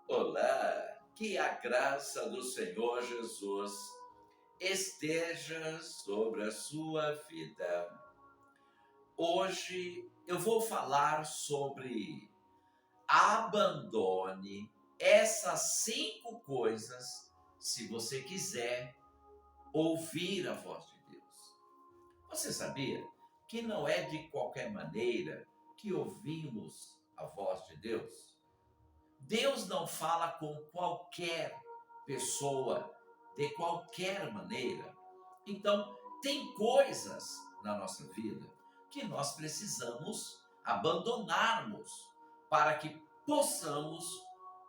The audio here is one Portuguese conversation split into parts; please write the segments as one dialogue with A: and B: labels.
A: Olá, que a graça do Senhor Jesus esteja sobre a sua vida. Hoje eu vou falar sobre abandone essas 5 coisas se você quiser ouvir a voz de Deus. Você sabia que não é de qualquer maneira que ouvimos a voz de Deus? Deus não fala com qualquer pessoa, de qualquer maneira. Então, tem coisas na nossa vida que nós precisamos abandonarmos para que possamos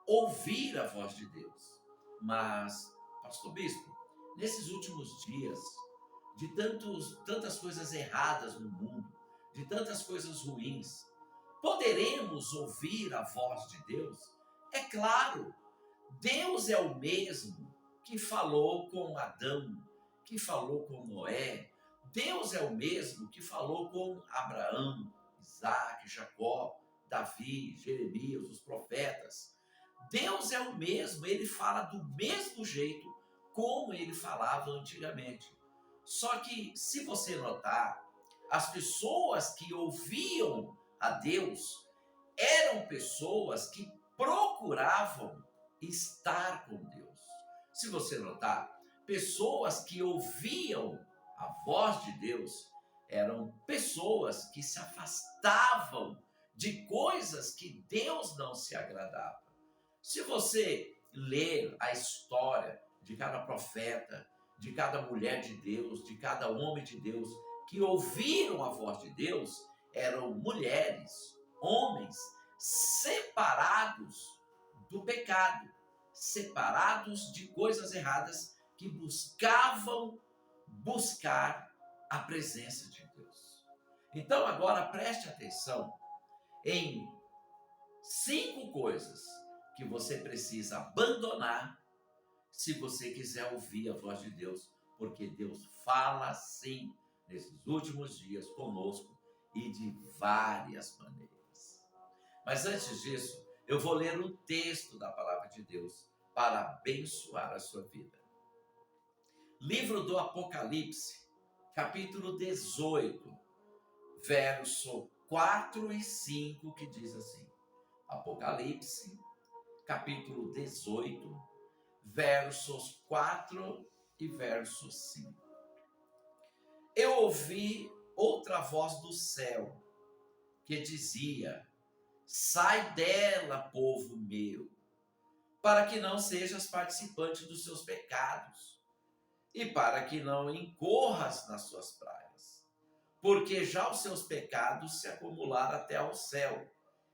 A: ouvir a voz de Deus. Mas, Pastor Bispo, nesses últimos dias, de tantas coisas erradas no mundo, de tantas coisas ruins, poderemos ouvir a voz de Deus? É claro, Deus é o mesmo que falou com Adão, que falou com Noé. Deus é o mesmo que falou com Abraão, Isaac, Jacó, Davi, Jeremias, os profetas. Deus é o mesmo, ele fala do mesmo jeito como ele falava antigamente. Só que, se você notar, as pessoas que ouviam a Deus eram pessoas que procuravam estar com Deus. Se você notar, pessoas que ouviam a voz de Deus eram pessoas que se afastavam de coisas que Deus não se agradava. Se você ler a história de cada profeta, de cada mulher de Deus, de cada homem de Deus que ouviram a voz de Deus, eram mulheres, homens separados do pecado, separados de coisas erradas, que buscar a presença de Deus. Então agora preste atenção em 5 coisas que você precisa abandonar se você quiser ouvir a voz de Deus, porque Deus fala sim nesses últimos dias conosco e de várias maneiras. Mas antes disso, eu vou ler um texto da palavra de Deus para abençoar a sua vida. Livro do Apocalipse, capítulo 18, verso 4 e 5, que diz assim: Apocalipse, capítulo 18, versos 4 e verso 5. Eu ouvi outra voz do céu que dizia: sai dela, povo meu, para que não sejas participante dos seus pecados e para que não incorras nas suas praias, porque já os seus pecados se acumularam até ao céu,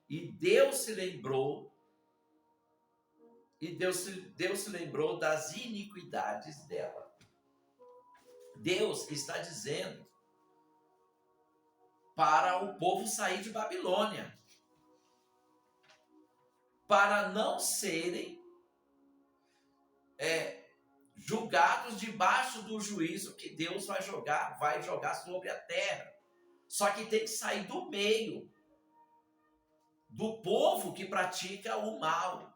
A: e Deus se lembrou das iniquidades dela. Deus está dizendo para o povo sair de Babilônia, para não serem julgados debaixo do juízo que Deus vai jogar sobre a terra. Só que tem que sair do meio do povo que pratica o mal.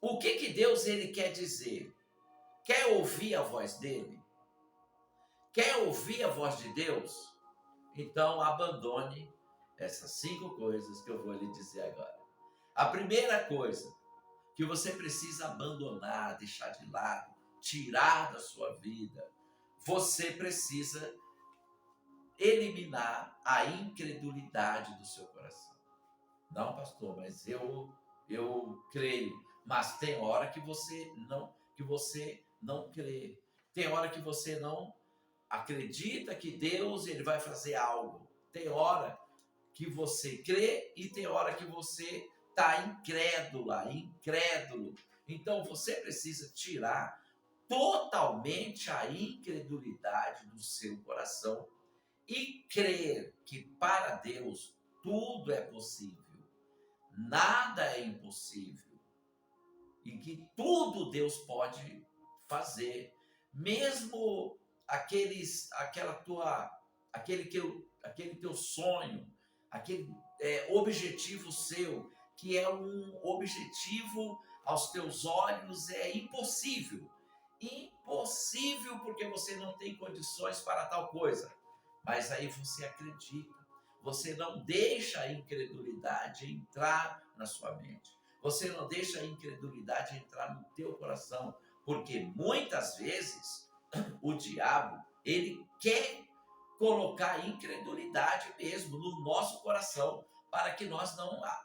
A: O que Deus ele quer dizer? Quer ouvir a voz dele? Quer ouvir a voz de Deus? Então abandone essas 5 coisas que eu vou lhe dizer agora. A primeira coisa que você precisa abandonar, deixar de lado, tirar da sua vida, você precisa eliminar a incredulidade do seu coração. Não, pastor, mas eu creio, mas tem hora que você não crê. Tem hora que você não acredita que Deus ele vai fazer algo. Tem hora que você crê e tem hora que você está incrédulo. Então você precisa tirar totalmente a incredulidade do seu coração e crer que para Deus tudo é possível, nada é impossível, e que tudo Deus pode fazer, mesmo aquele teu sonho, aquele objetivo seu que é um objetivo aos teus olhos é impossível. Impossível porque você não tem condições para tal coisa. Mas aí você acredita. Você não deixa a incredulidade entrar na sua mente. Você não deixa a incredulidade entrar no teu coração, porque muitas vezes o diabo, ele quer colocar incredulidade mesmo no nosso coração, para que nós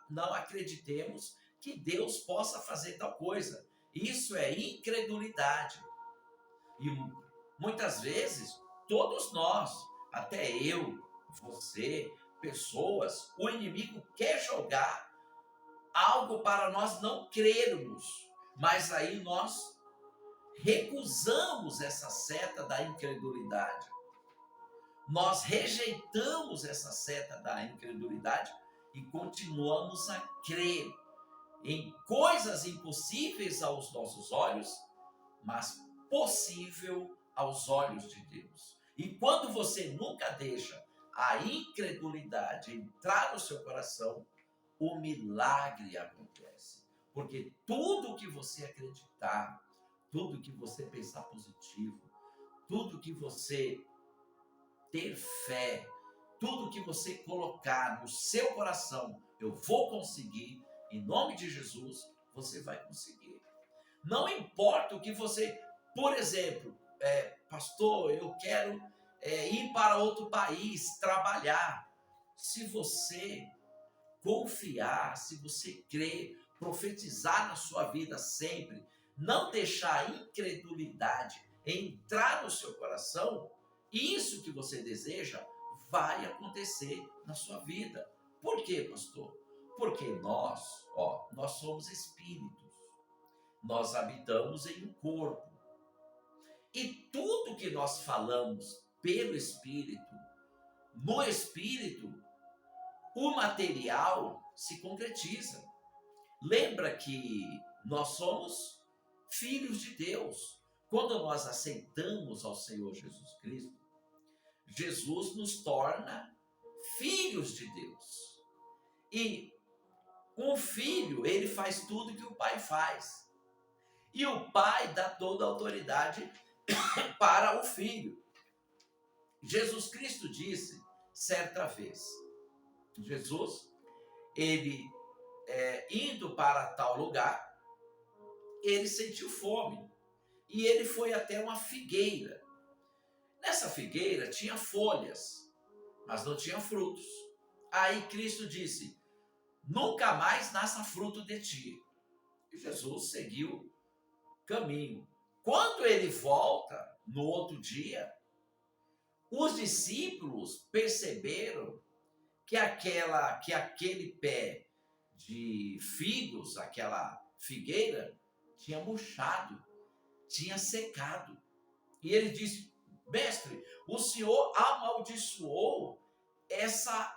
A: não acreditemos que Deus possa fazer tal coisa. Isso é incredulidade. E muitas vezes, todos nós, até eu, você, pessoas, o inimigo quer jogar algo para nós não crermos, mas aí nós recusamos essa seta da incredulidade. Nós rejeitamos essa seta da incredulidade e continuamos a crer em coisas impossíveis aos nossos olhos, mas possível aos olhos de Deus. E quando você nunca deixa a incredulidade entrar no seu coração, o milagre acontece. Porque tudo que você acreditar, tudo que você pensar positivo, tudo que você ter fé, tudo que você colocar no seu coração, eu vou conseguir, em nome de Jesus, você vai conseguir. Não importa o que você, por exemplo, pastor, eu quero ir para outro país, trabalhar. Se você confiar, se você crer, profetizar na sua vida sempre, não deixar a incredulidade entrar no seu coração, isso que você deseja vai acontecer na sua vida. Por quê, pastor? Porque nós somos espíritos. Nós habitamos em um corpo. E tudo que nós falamos pelo Espírito, no Espírito, o material se concretiza. Lembra que nós somos filhos de Deus. Quando nós aceitamos ao Senhor Jesus Cristo, Jesus nos torna filhos de Deus. E um filho, ele faz tudo que o pai faz. E o pai dá toda a autoridade para o filho. Jesus Cristo disse certa vez, Jesus, ele indo para tal lugar, ele sentiu fome e ele foi até uma figueira. Nessa figueira tinha folhas, mas não tinha frutos. Aí Cristo disse, nunca mais nasça fruto de ti. E Jesus seguiu caminho. Quando ele volta no outro dia, os discípulos perceberam que aquele pé de figos, aquela figueira, tinha murchado, tinha secado. E ele disse, mestre, o senhor amaldiçoou essa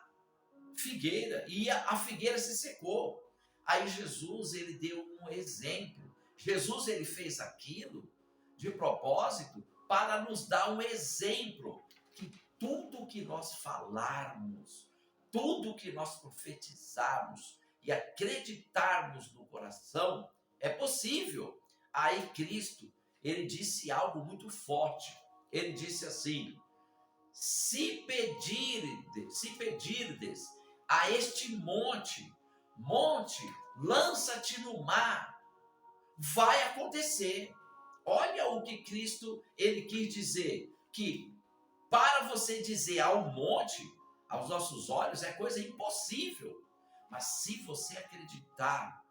A: figueira e a figueira se secou. Aí Jesus, ele deu um exemplo. Jesus, ele fez aquilo de propósito para nos dar um exemplo que tudo que nós falarmos, tudo que nós profetizarmos e acreditarmos no coração é possível. Aí Cristo, ele disse algo muito forte. Ele disse assim, se pedirdes a este monte, lança-te no mar, vai acontecer. Olha o que Cristo, ele quis dizer, que para você dizer ao monte, aos nossos olhos, é coisa impossível. Mas se você acreditar,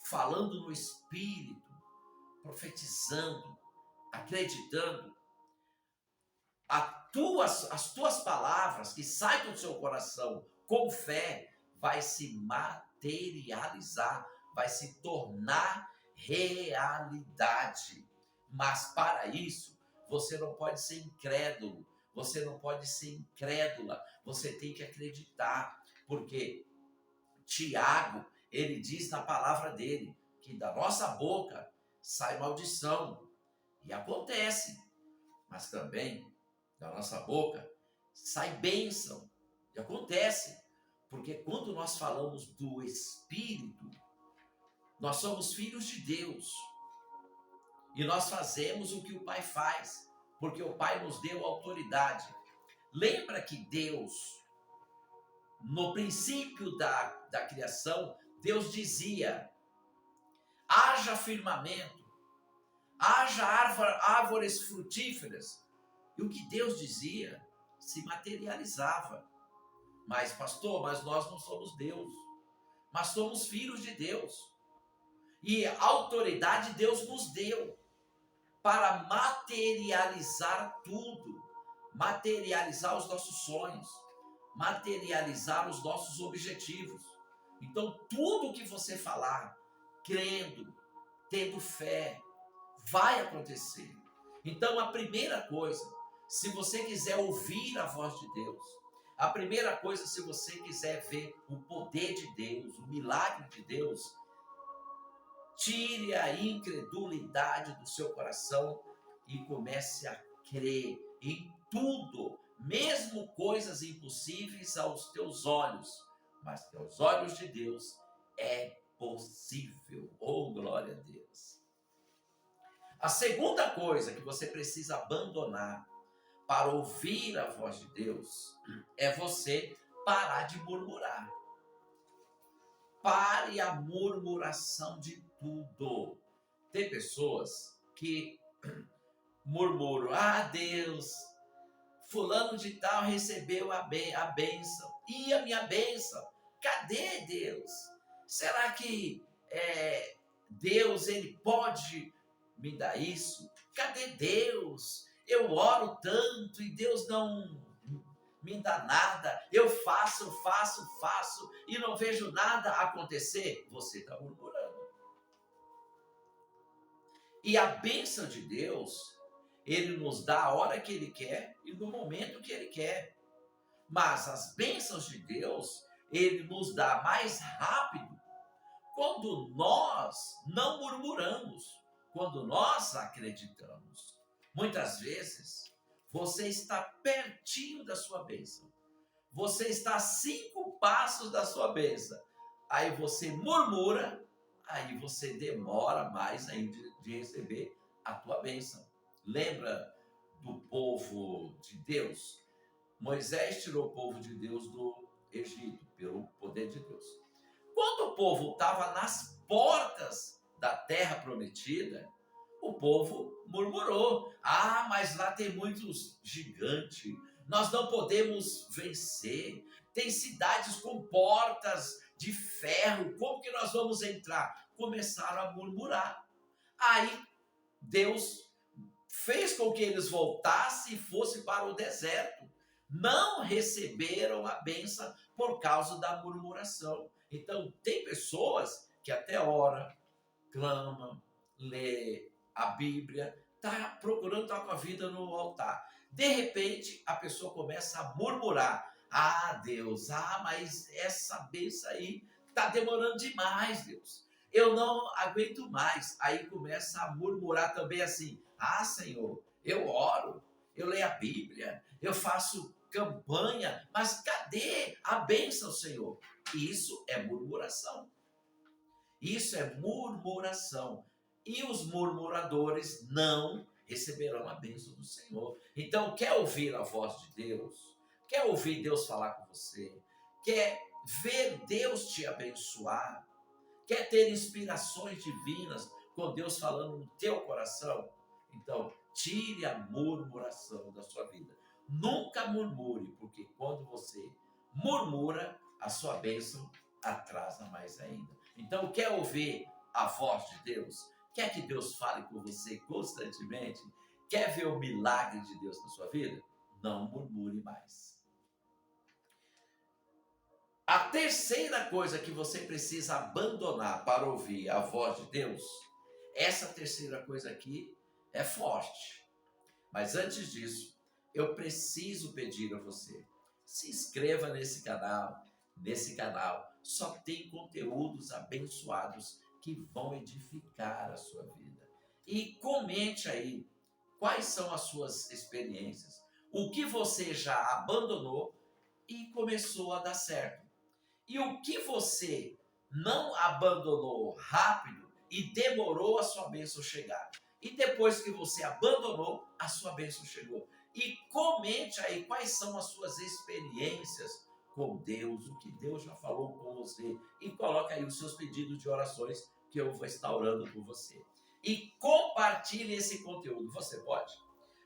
A: falando no Espírito, profetizando, acreditando, as tuas palavras que saem do seu coração com fé, vai se materializar, vai se tornar realidade. Mas para isso, você não pode ser incrédulo, você não pode ser incrédula, você tem que acreditar, porque Tiago, ele diz na palavra dele, que da nossa boca sai maldição, e acontece, mas também da nossa boca sai bênção, e acontece, Porque quando nós falamos do Espírito, nós somos filhos de Deus. E nós fazemos o que o Pai faz, porque o Pai nos deu autoridade. Lembra que Deus, no princípio da criação, Deus dizia: haja firmamento, haja árvores frutíferas. E o que Deus dizia se materializava. Mas, pastor, nós não somos Deus. Mas somos filhos de Deus. E a autoridade Deus nos deu para materializar tudo. Materializar os nossos sonhos. Materializar os nossos objetivos. Então, tudo que você falar, crendo, tendo fé, vai acontecer. Então, a primeira coisa, se você quiser ouvir a voz de Deus, a primeira coisa, se você quiser ver o poder de Deus, o milagre de Deus, tire a incredulidade do seu coração e comece a crer em tudo, mesmo coisas impossíveis aos teus olhos, mas que aos olhos de Deus é possível. Oh, glória a Deus! A segunda coisa que você precisa abandonar para ouvir a voz de Deus é você parar de murmurar. Pare a murmuração de tudo. Tem pessoas que murmuram: ah, Deus, fulano de tal recebeu a bênção. E a minha bênção? Cadê Deus? Será que Deus ele pode me dar isso? Cadê Deus? Eu oro tanto e Deus não me dá nada. Eu faço e não vejo nada acontecer. Você está murmurando. E a bênção de Deus, Ele nos dá a hora que Ele quer e no momento que Ele quer. Mas as bênçãos de Deus, Ele nos dá mais rápido quando nós não murmuramos, quando nós acreditamos. Muitas vezes, você está pertinho da sua bênção. Você está a 5 passos da sua bênção. Aí você murmura, aí você demora mais ainda de receber a tua bênção. Lembra do povo de Deus? Moisés tirou o povo de Deus do Egito, pelo poder de Deus. Quando o povo estava nas portas da terra prometida, o povo murmurou: ah, mas lá tem muitos gigantes, nós não podemos vencer, tem cidades com portas de ferro, como que nós vamos entrar? Começaram a murmurar. Aí Deus fez com que eles voltassem e fossem para o deserto. Não receberam a bênção por causa da murmuração. Então, tem pessoas que até oram, clamam, lê a Bíblia, está procurando estar com a vida no altar. De repente, a pessoa começa a murmurar: ah, Deus, mas essa bênção aí está demorando demais, Deus. Eu não aguento mais. Aí começa a murmurar também assim: ah, Senhor, eu oro, eu leio a Bíblia, eu faço campanha, mas cadê a bênção, Senhor? Isso é murmuração. Isso é murmuração. E os murmuradores não receberão a bênção do Senhor. Então, quer ouvir a voz de Deus? Quer ouvir Deus falar com você? Quer ver Deus te abençoar? Quer ter inspirações divinas com Deus falando no teu coração? Então, tire a murmuração da sua vida. Nunca murmure, porque quando você murmura, a sua bênção atrasa mais ainda. Então, quer ouvir a voz de Deus? Quer que Deus fale com você constantemente? Quer ver o milagre de Deus na sua vida? Não murmure mais. A terceira coisa que você precisa abandonar para ouvir a voz de Deus, essa terceira coisa aqui é forte. Mas antes disso, eu preciso pedir a você, se inscreva nesse canal. Nesse canal só tem conteúdos abençoados que vão edificar a sua vida. E comente aí quais são as suas experiências, o que você já abandonou e começou a dar certo. E o que você não abandonou rápido e demorou a sua bênção chegar. E depois que você abandonou, a sua bênção chegou. E comente aí quais são as suas experiências com Deus, o que Deus já falou com você. E coloque aí os seus pedidos de orações que eu vou estar orando por você. E compartilhe esse conteúdo. Você pode?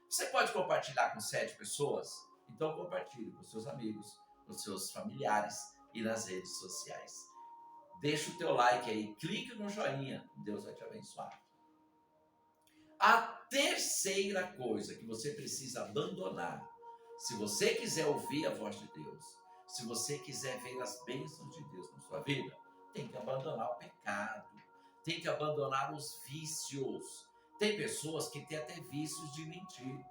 A: Você pode compartilhar com 7 pessoas? Então compartilhe com seus amigos, com seus familiares e nas redes sociais. Deixa o teu like aí, clique no joinha, Deus vai te abençoar. A terceira coisa que você precisa abandonar, se você quiser ouvir a voz de Deus, se você quiser ver as bênçãos de Deus na sua vida, tem que abandonar o pecado, tem que abandonar os vícios. Tem pessoas que têm até vícios de mentir.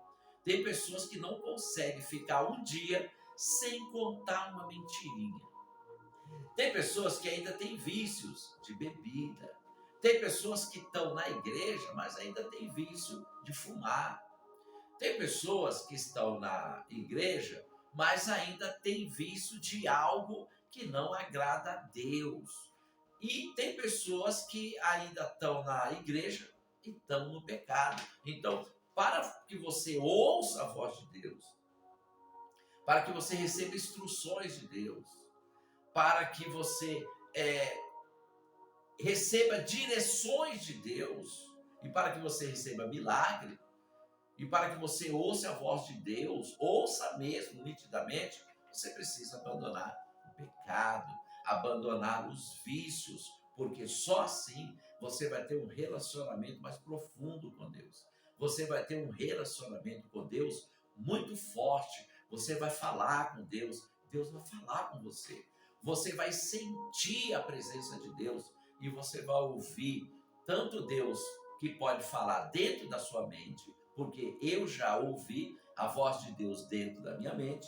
A: Tem pessoas que não conseguem ficar um dia sem contar uma mentirinha. Tem pessoas que ainda têm vícios de bebida. Tem pessoas que estão na igreja, mas ainda têm vício de fumar. Tem pessoas que estão na igreja, mas ainda têm vício de algo que não agrada a Deus. E tem pessoas que ainda estão na igreja e estão no pecado. Então, para que você ouça a voz de Deus, para que você receba instruções de Deus, para que você receba direções de Deus, e para que você receba milagre, e para que você ouça a voz de Deus, ouça mesmo nitidamente, você precisa abandonar o pecado, abandonar os vícios, porque só assim você vai ter um relacionamento mais profundo com Deus. Você vai ter um relacionamento com Deus muito forte. Você vai falar com Deus, Deus vai falar com você. Você vai sentir a presença de Deus e você vai ouvir tanto Deus que pode falar dentro da sua mente, porque eu já ouvi a voz de Deus dentro da minha mente,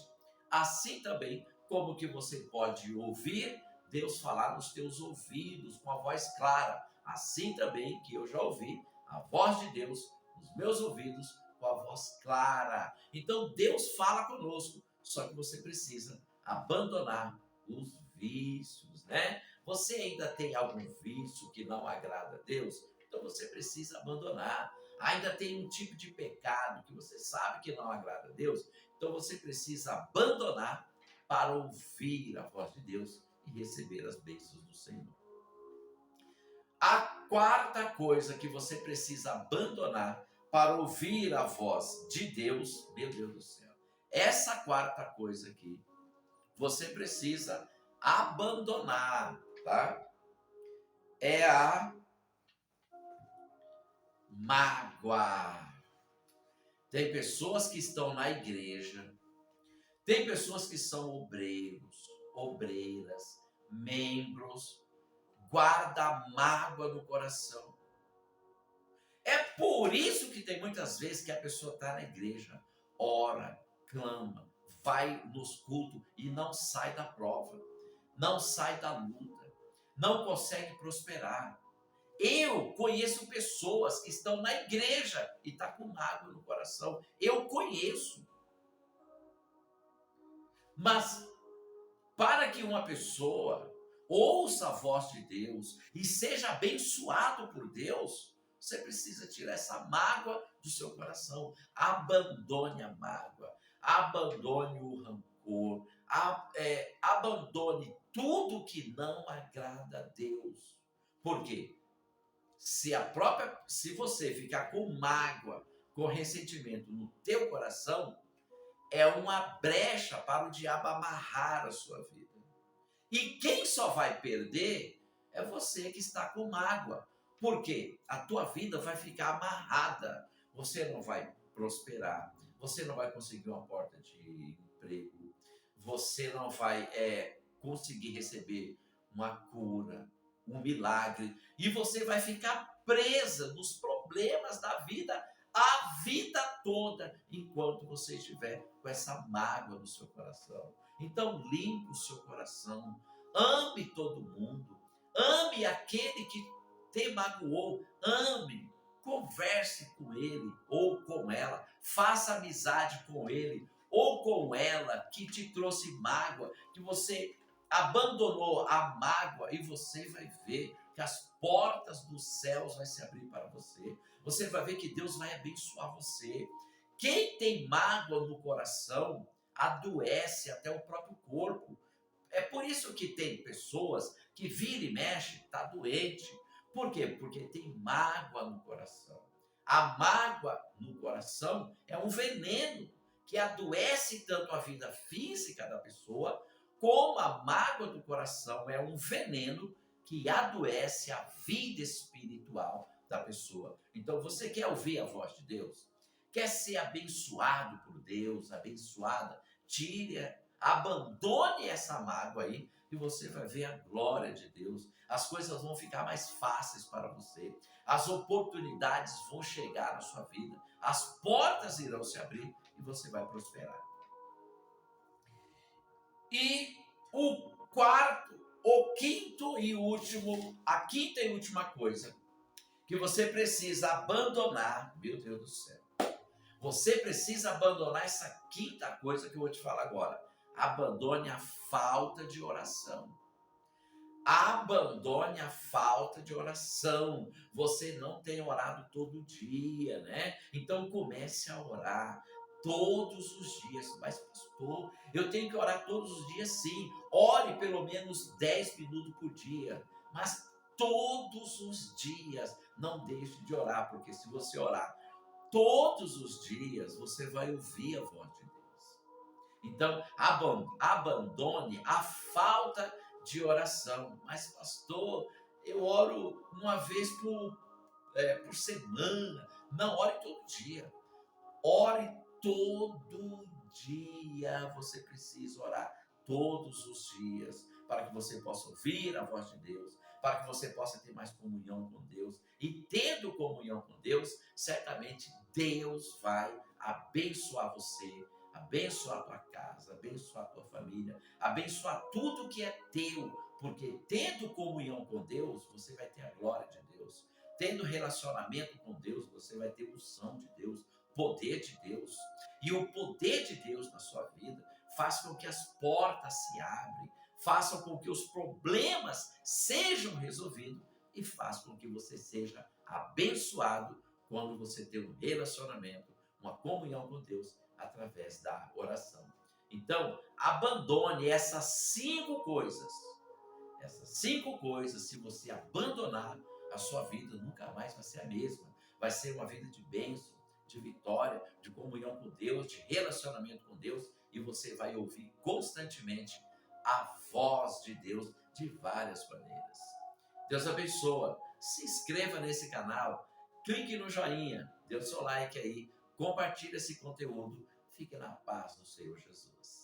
A: assim também como que você pode ouvir Deus falar nos teus ouvidos com a voz clara, assim também que eu já ouvi a voz de Deus nos meus ouvidos com a voz clara. Então Deus fala conosco, só que você precisa abandonar os vícios, né? Você ainda tem algum vício que não agrada a Deus? Então você precisa abandonar. Ainda tem um tipo de pecado que você sabe que não agrada a Deus, então você precisa abandonar para ouvir a voz de Deus e receber as bênçãos do Senhor. A quarta coisa que você precisa abandonar para ouvir a voz de Deus, meu Deus do céu, essa quarta coisa aqui, você precisa abandonar, tá? É a mágoa. Tem pessoas que estão na igreja, tem pessoas que são obreiros, obreiras, membros, guarda mágoa no coração. É por isso que tem muitas vezes que a pessoa está na igreja, ora, clama, vai nos cultos e não sai da prova, não sai da luta, não consegue prosperar. Eu conheço pessoas que estão na igreja e estão com mágoa no coração. Eu conheço. Mas para que uma pessoa ouça a voz de Deus e seja abençoado por Deus, você precisa tirar essa mágoa do seu coração. Abandone a mágoa, abandone o rancor, abandone tudo que não agrada a Deus. Por quê? Se você ficar com mágoa, com ressentimento no teu coração, é uma brecha para o diabo amarrar a sua vida. E quem só vai perder é você que está com mágoa. Por quê? A tua vida vai ficar amarrada. Você não vai prosperar. Você não vai conseguir uma porta de emprego. Você não vai conseguir receber uma cura, um milagre. E você vai ficar presa nos problemas da vida a vida toda, enquanto você estiver com essa mágoa no seu coração. Então, limpe o seu coração, ame todo mundo, ame aquele que te magoou, ame, converse com ele ou com ela, faça amizade com ele ou com ela que te trouxe mágoa, que você abandonou a mágoa, e você vai ver que as portas dos céus vai se abrir para você. Você vai ver que Deus vai abençoar você. Quem tem mágoa no coração adoece até o próprio corpo. É por isso que tem pessoas que vira e mexe, está doente. Por quê? Porque tem mágoa no coração. A mágoa no coração é um veneno que adoece tanto a vida física da pessoa, como a mágoa do coração é um veneno que adoece a vida espiritual da pessoa. Então, você quer ouvir a voz de Deus? Quer ser abençoado por Deus, abençoada? Abandone essa mágoa aí e você vai ver a glória de Deus. As coisas vão ficar mais fáceis para você. As oportunidades vão chegar na sua vida. As portas irão se abrir e você vai prosperar. E a quinta e última coisa que você precisa abandonar, meu Deus do céu. Você precisa abandonar essa quinta coisa que eu vou te falar agora. Abandone a falta de oração. Abandone a falta de oração. Você não tem orado todo dia, né? Então comece a orar todos os dias. Mas, pastor, eu tenho que orar todos os dias, sim. Ore pelo menos 10 minutos por dia. Mas todos os dias, não deixe de orar, porque se você orar todos os dias, você vai ouvir a voz de Deus. Então, abandone a falta de oração. Mas, pastor, eu oro uma vez por semana. Não, ore todo dia. Ore todo dia. Você precisa orar todos os dias para que você possa ouvir a voz de Deus, para que você possa ter mais comunhão com Deus. E tendo comunhão com Deus, certamente Deus vai abençoar você, abençoar a tua casa, abençoar a tua família, abençoar tudo que é teu, porque tendo comunhão com Deus, você vai ter a glória de Deus. Tendo relacionamento com Deus, você vai ter unção de Deus, poder de Deus. E o poder de Deus na sua vida faz com que as portas se abrem, faça com que os problemas sejam resolvidos e faz com que você seja abençoado quando você tem um relacionamento, uma comunhão com Deus através da oração. Então, abandone essas 5 coisas. Essas 5 coisas, se você abandonar, a sua vida nunca mais vai ser a mesma. Vai ser uma vida de bênção, de vitória, de comunhão com Deus, de relacionamento com Deus, e você vai ouvir constantemente a voz de Deus de várias maneiras. Deus abençoa. Se inscreva nesse canal, clique no joinha, dê o seu like aí, compartilhe esse conteúdo. Fique na paz do Senhor Jesus.